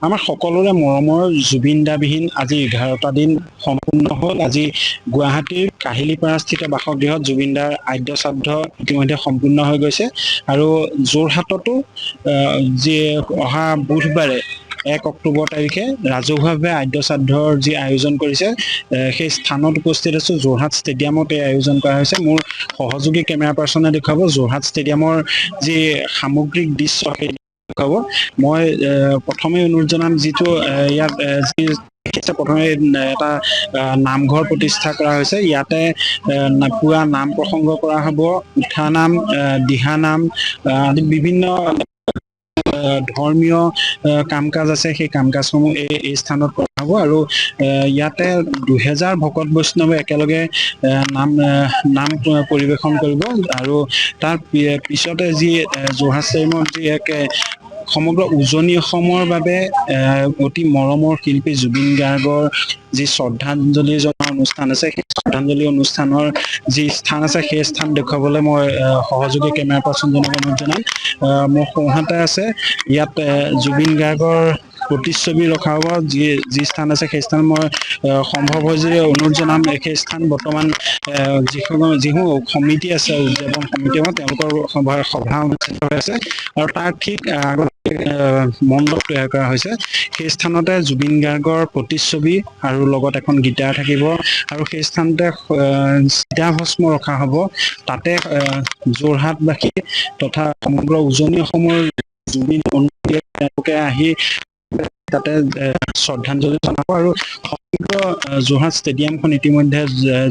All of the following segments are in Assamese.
আমাৰ সকলোৰে মৰমৰ জুবিনদাবিহীন আজি 11টা দিন সম্পূৰ্ণ হ'ল। আজি গুৱাহাটীৰ কাহিলীপাৰাস্থিত বাসগৃহত জুবিনদাৰ আদ্য শ্ৰাদ্ধ ইতিমধ্যে সম্পূৰ্ণ হৈ গৈছে আৰু যোৰহাটতো যি অহা বুধবাৰে 1 অক্টোবৰ তাৰিখে ৰাজহুৱাভাৱে আদ্য শ্ৰাদ্ধৰ যি আয়োজন কৰিছে সেই স্থানত উপস্থিত আছো। যোৰহাট ষ্টেডিয়ামত এই আয়োজন কৰা হৈছে। মোৰ সহযোগী কেমেৰা পাৰ্চনে দেখুৱাব যোৰহাট ষ্টেডিয়ামৰ যি সামগ্ৰিক দৃশ্য সেই দেখুৱাব। মই প্ৰথমে অনুৰোধ জনাম যিটো ইয়াত যি প্ৰথমে এটা নামঘৰ প্ৰতিষ্ঠা কৰা হৈছে। ইয়াতে পুৰা নাম প্ৰসংগ কৰা হ'ব, উঠা নাম, দিহা নাম আদি বিভিন্ন ধৰ্মীয় কাম কাজ আছে। সেই কাম কাজসমূহ এই স্থানত কৰা হ'ব আৰু ইয়াতে 2000 ভকত বৈষ্ণৱে একেলগে নাম পৰিৱেশন কৰিব আৰু তাৰ পিছতে যি যোৰহাট ষ্টেডিয়ামত যি এক সমগ্ৰ উজনি অসমৰ বাবে অতি মৰমৰ শিল্পী জুবিন গাৰ্গৰ যি শ্ৰদ্ধাঞ্জলি জনোৱা অনুষ্ঠান আছে, সেই শ্ৰদ্ধাঞ্জলি অনুষ্ঠানৰ যি স্থান আছে সেই স্থান দেখুৱাবলৈ মই সহযোগী কেমেৰা পাৰ্চনজনক অনুৰোধ জনাম। মোৰ সোঁহাতে আছে ইয়াত জুবিন গাৰ্গৰ প্ৰতিচ্ছবি ৰখা হ'ব। যি স্থান আছে সেই স্থান মই সম্ভৱ হয় যদি অনুৰোধ জনাম। সেই স্থান বৰ্তমান যিসমূহ সমিতি আছে, উদযাপন সমিতি তেওঁলোকৰ সভা অনুষ্ঠিত হৈ আছে আৰু তাৰ ঠিক আগত মণ্ডপ তৈয়াৰ কৰা হৈছে। সেই স্থানতে জুবিন গাৰ্গৰ প্ৰতিচ্ছবি আৰু লগত এখন গীটাৰ থাকিব আৰু সেই স্থানতে চিতাভস্ম ৰখা হ'ব। তাতে যোৰহাটবাসী তথা সমগ্ৰ উজনি অসমৰ জুবিন অনুৰাগীয়ে তেওঁলোকে আহি তাতে শ্ৰদ্ধাঞ্জলি জনাব আৰু সমগ্ৰ যোৰহাট ষ্টেডিয়ামখন ইতিমধ্যে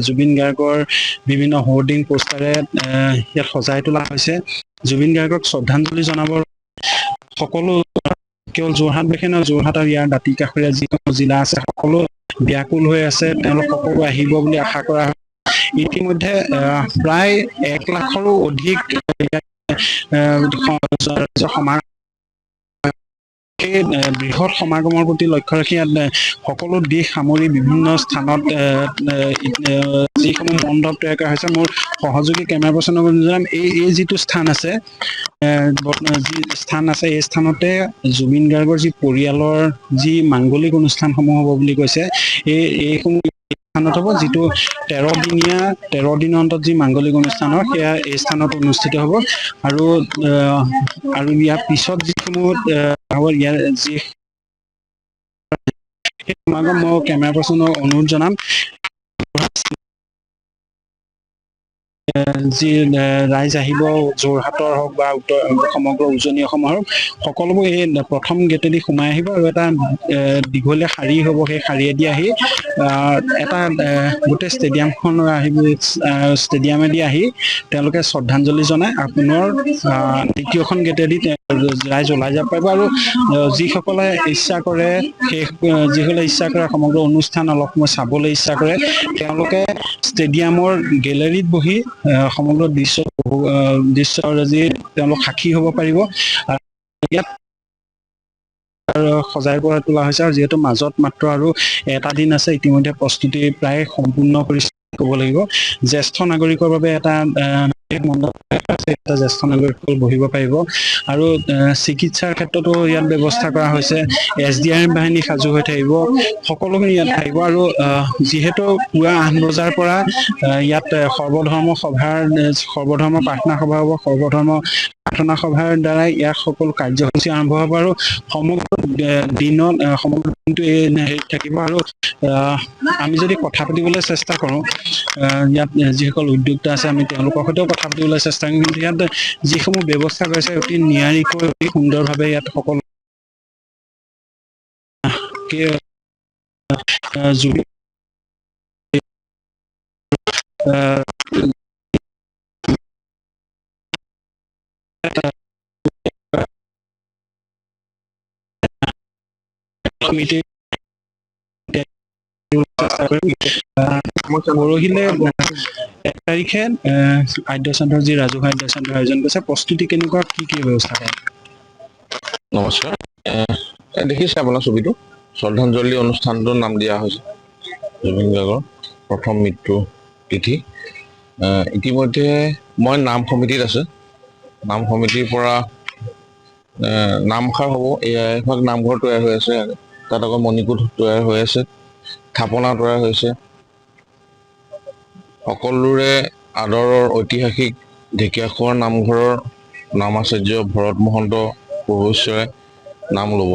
জুবিন গাৰ্গৰ বিভিন্ন হোৰ্ডিং পোষ্টাৰে ইয়াত সজাই তোলা হৈছে। জুবিন গাৰ্গক শ্ৰদ্ধাঞ্জলি জনাবৰ সকলো কেৱল যোৰহাটবাসী নহয়, যোৰহাট আৰু ইয়াৰ দাঁতি কাষৰীয়া যিসমূহ জিলা আছে সকলো ব্যাকুল হৈ আছে। তেওঁলোক সকলো আহিব বুলি আশা কৰা হয়। ইতিমধ্যে প্ৰায় 1 লাখৰো অধিক সমাগম সেই বৃহৎ সমাগমৰ প্ৰতি লক্ষ্য ৰাখি ইয়াত সকলো দিশ সামৰি বিভিন্ন স্থানত যিসমূহ মণ্ডপ তৈয়াৰ কৰা হৈছে। মোৰ সহযোগী কেমেৰা পাৰ্চনক জনাম এই যিটো স্থান আছে, যি স্থান আছে এই স্থানতে জুবিন গাৰ্গৰ যি পৰিয়ালৰ যি মাংগলিক অনুষ্ঠানসমূহ হ'ব বুলি কৈছে, এইসমূহ স্থানত হ'ব। যিটো 13 দিনৰ অন্তত যি মাংগলিক অনুষ্ঠান হয় সেয়া এই স্থানত অনুষ্ঠিত হ'ব আৰু ইয়াৰ পিছত যিসমূহ ইয়াৰ যি সমাগম মই কেমেৰা পাৰ্চনক অনুৰোধ জনাম যি ৰাইজ আহিব যোৰহাটৰ হওক বা সমগ্ৰ উজনি অসমৰ হওক, সকলোবোৰ এই প্ৰথম গেটেদি সোমাই আহিব আৰু এটা দীঘলীয়া শাৰী হ'ব। সেই শাৰীয়েদি আহি এটা গোটেই ষ্টেডিয়ামখন ষ্টেডিয়ামেদি আহি তেওঁলোকে শ্ৰদ্ধাঞ্জলি জনাই পুনৰ দ্বিতীয়খন গেটেদি ৰাইজ ওলাই যাব পাৰিব আৰু যিসকলে ইচ্ছা কৰে সমগ্ৰ অনুষ্ঠান অলপ সময় চাবলৈ ইচ্ছা কৰে, তেওঁলোকে ষ্টেডিয়ামৰ গেলেৰীত বহি সমগ্ৰ দৃশ্যৰ যি তেওঁলোক সাক্ষী হ'ব পাৰিব। ইয়াত সজাই পৰাই তোলা হৈছে আৰু যিহেতু মাজত মাত্ৰ আৰু এটা দিন আছে, ইতিমধ্যে প্ৰস্তুতি প্ৰায় সম্পূৰ্ণ কৰিছে ক'ব লাগিব। জ্যেষ্ঠ নাগৰিকৰ বাবে এটা মণ্ডপ জ্যেষ্ঠ নাগৰিকসকল বহিব পাৰিব আৰু চিকিৎসাৰ ক্ষেত্ৰতো ইয়াত ব্যৱস্থা কৰা হৈছে। SDRF বাহিনী সাজু হৈ থাকিব, সকলোখিনি ইয়াত থাকিব আৰু যিহেতু পুৱা 8 বজাৰ পৰা ইয়াত সৰ্বধৰ্ম প্ৰাৰ্থনা সভা হ'ব। সৰ্বধৰ্ম প্ৰাৰ্থনা সভাৰ দ্বাৰাই ইয়াত সকলো কাৰ্যসূচী আৰম্ভ হ'ব আৰু সমগ্ৰ দিনটো এই হেৰিত থাকিব আৰু আমি যদি কথা পাতিবলৈ চেষ্টা কৰোঁ, ইয়াত যিসকল উদ্যোক্তা আছে আমি তেওঁলোকৰ সৈতেও কথা পাতিবলৈ চেষ্টা কৰিম। কিন্তু ইয়াত যিসমূহ ব্যৱস্থা কৰিছে অতি নিয়াৰিকৈ অতি সুন্দৰভাৱে ইয়াত সকলো জুবিন পৰহিলে 1 তাৰিখে আদ্য শ্ৰাদ্ধৰ যি ৰাজহুৱা আদ্য শ্ৰাদ্ধৰ আয়োজন কৰিছে, প্ৰস্তুতি কেনেকুৱা, কি ব্যৱস্থা কৰে? নমস্কাৰ। দেখিছে আপোনাৰ ছবিটো, শ্ৰদ্ধাঞ্জলি অনুষ্ঠানটোৰ নাম দিয়া হৈছে জুবিন গাৰ্গৰ প্ৰথম মৃত্যু তিথি। ইতিমধ্যে মই নাম সমিতিত আছোঁ। নাম সমিতিৰ পৰা নামঘৰ হ'ব, এখন নামঘৰ তৈয়াৰ হৈ আছে, তাত আকৌ মণিকূট তৈয়াৰ হৈ আছে, থাপনা তৈয়াৰ হৈছে। সকলোৰে আদৰৰ ঐতিহাসিক ঢেকীয়াখোৱাৰ নামঘৰৰ নামাচাৰ্য ভৰত মহন্ত প্ৰভুশ্বৰে নাম ল'ব।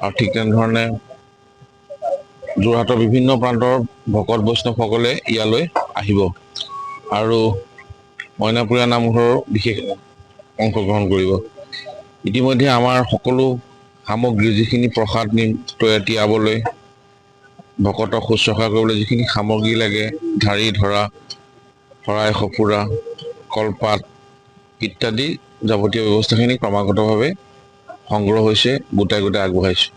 আৰু ঠিক তেনেধৰণে যোৰহাটৰ বিভিন্ন প্ৰান্তৰ ভকত বৈষ্ণৱসকলে ইয়ালৈ আহিব আৰু মইনাপুৰীয়া নামঘৰৰ বিশেষ অংশগ্ৰহণ কৰিব। ইতিমধ্যে আমাৰ সকলো সামগ্ৰী, যিখিনি প্ৰসাদ তিয়াবলৈ, ভকতক শুশ্ৰূষা কৰিবলৈ যিখিনি সামগ্ৰী লাগে, ঢাৰি ধৰা, শৰাই সঁফুৰা, কলপাত ইত্যাদি যাৱতীয় ব্যৱস্থাখিনি ক্ৰমাগতভাৱে সংগ্ৰহ হৈছে, গোটাই গোটাই আগবঢ়াইছোঁ।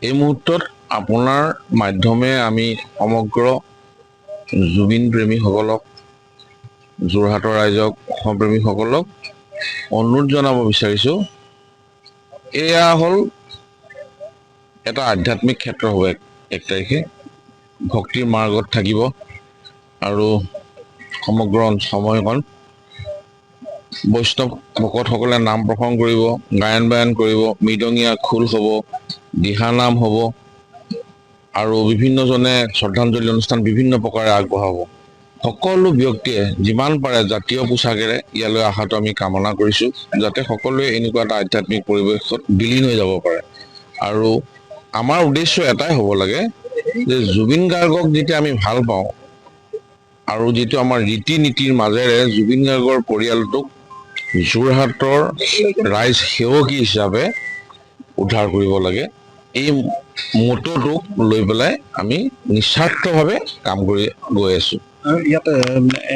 এই মুহূৰ্তত আপোনাৰ মাধ্যমে আমি সমগ্ৰ জুবিন প্ৰেমীসকলক, যোৰহাটৰ ৰাইজক, অসম প্ৰেমীসকলক অনুৰোধ জনাব বিচাৰিছোঁ, এয়া হ'ল এটা আধ্যাত্মিক ক্ষেত্ৰ হ'ব। 1 তাৰিখে ভক্তিৰ মাৰ্গত থাকিব আৰু সমগ্ৰ সময়কণ বৈষ্ণৱ ভকতসকলে নাম প্ৰসংগ কৰিব, গায়ন বায়ন কৰিব, মৃদঙীয়া খোল হ'ব, দিহানাম হ'ব আৰু বিভিন্নজনে শ্ৰদ্ধাঞ্জলি অনুষ্ঠান বিভিন্ন প্ৰকাৰে আগবঢ়াব। সকলো ব্যক্তিয়ে যিমান পাৰে জাতীয় পোছাকেৰে ইয়ালৈ অহাটো আমি কামনা কৰিছোঁ, যাতে সকলোৱে এনেকুৱা এটা আধ্যাত্মিক পৰিৱেশত বিলীন হৈ যাব পাৰে। আৰু আমাৰ উদ্দেশ্য এটাই হ'ব লাগে যে জুবিন গাৰ্গক যেতিয়া আমি ভাল পাওঁ আৰু যিটো আমাৰ ৰীতি নীতিৰ মাজেৰে জুবিন গাৰ্গৰ পৰিয়ালটোক যোৰহাটৰ ৰাইজ সেৱকী হিচাপে উদ্ধাৰ কৰিব লাগে, এই মটোটোক লৈ পেলাই আমি নিস্বাৰ্থভাৱে কাম কৰি গৈ আছোঁ। আৰু ইয়াত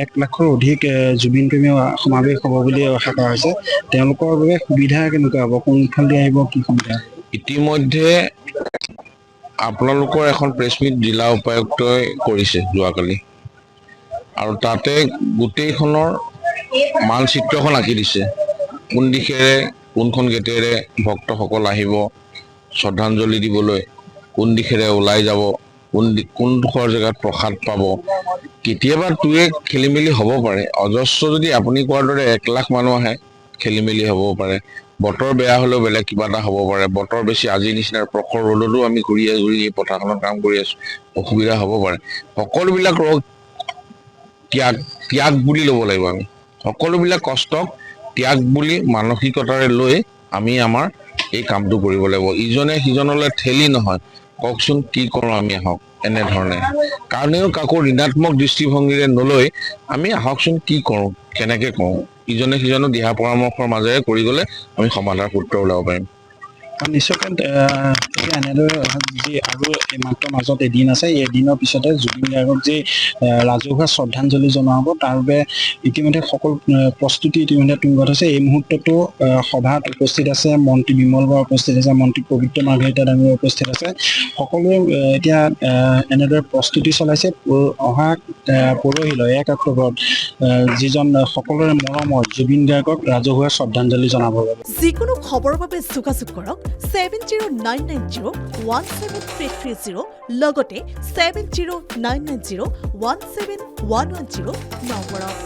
1 লাখৰ অধিক জুবিন প্ৰেমী সমাৱেশ হ'ব বুলি আশা কৰা হৈছে। তেওঁলোকৰ বাবে সুবিধা কেনেকুৱা হ'ব, কোনফালেদি আহিব, কি সুবিধা? ইতিমধ্যে আপোনালোকৰ এখন প্ৰেছ মিট জিলা উপায়ুক্তই কৰিছে যোৱাকালি, আৰু তাতে গোটেইখনৰ মানচিত্ৰখন আঁকি দিছে। কোন দিশেৰে, কোনখন গেটেৰে ভক্তসকল আহিব শ্ৰদ্ধাঞ্জলি দিবলৈ, কোন দিশেৰে ওলাই যাব, কোনডোখৰ জেগাত প্ৰসাদ পাব। কেতিয়াবা খেলি মেলি হ'ব পাৰে, অজস্ৰ যদি আপুনি কোৱাৰ দৰে 1 লাখ মানুহ আহে, খেলি মেলি হ'ব পাৰে। বতৰ বেয়া হ'লেও বেলেগ কিবা এটা হ'ব পাৰে। বতৰ বেছি, আজিৰ নিচিনা প্ৰখৰ ৰ'দতো আমি ঘূৰি এই পথাৰখনত কাম কৰি আছোঁ, অসুবিধা হ'ব পাৰে। সকলোবিলাক ত্যাগ বুলি ল'ব লাগিব। আমি সকলোবিলাক কষ্টক ত্যাগ বুলি মানসিকতাৰে লৈ আমি আমাৰ এই কামটো কৰিব লাগিব। ইজনে সিজনলৈ ঠেলি নহয়, কওকচোন কি কৰোঁ আমি, আহক এনেধৰণে। কাৰণেও কাকো ঋণাত্মক দৃষ্টিভংগীৰে নলৈ আমি আহকচোন কি কৰোঁ, কেনেকৈ কৰোঁ, ইজনে সিজনৰ দিহা পৰামৰ্শৰ মাজেৰে কৰি গ'লে আমি সমাধানৰ সূত্ৰ ওলাব পাৰিম। নিশ্চয়কৈ এতিয়া এনেদৰে যি আৰু মাত্ৰ মাজত এদিন আছে, এই এদিনৰ পিছতে জুবিন গাৰ্গক যি ৰাজহুৱা শ্ৰদ্ধাঞ্জলি জনোৱা হ'ব, তাৰ বাবে ইতিমধ্যে সকলো প্ৰস্তুতি ইতিমধ্যে তুংগত হৈছে। এই মুহূৰ্ততো সভাত উপস্থিত আছে মন্ত্ৰী বিমল বৰা, উপস্থিত আছে মন্ত্ৰী পবিত্ৰ মাৰ্ঘেৰিটা ডাঙৰীয়া, উপস্থিত আছে। সকলোৱে এতিয়া এনেদৰে প্ৰস্তুতি চলাইছে অহা পৰহিলৈ 1 অক্টোবৰত যিজন সকলোৰে মৰমৰ জুবিন গাৰ্গক ৰাজহুৱা শ্ৰদ্ধাঞ্জলি জনাব বাবে। যিকোনো খবৰৰ বাবে যোগাযোগ কৰক 7099017330 লগতে 7099017110 নম্বৰত।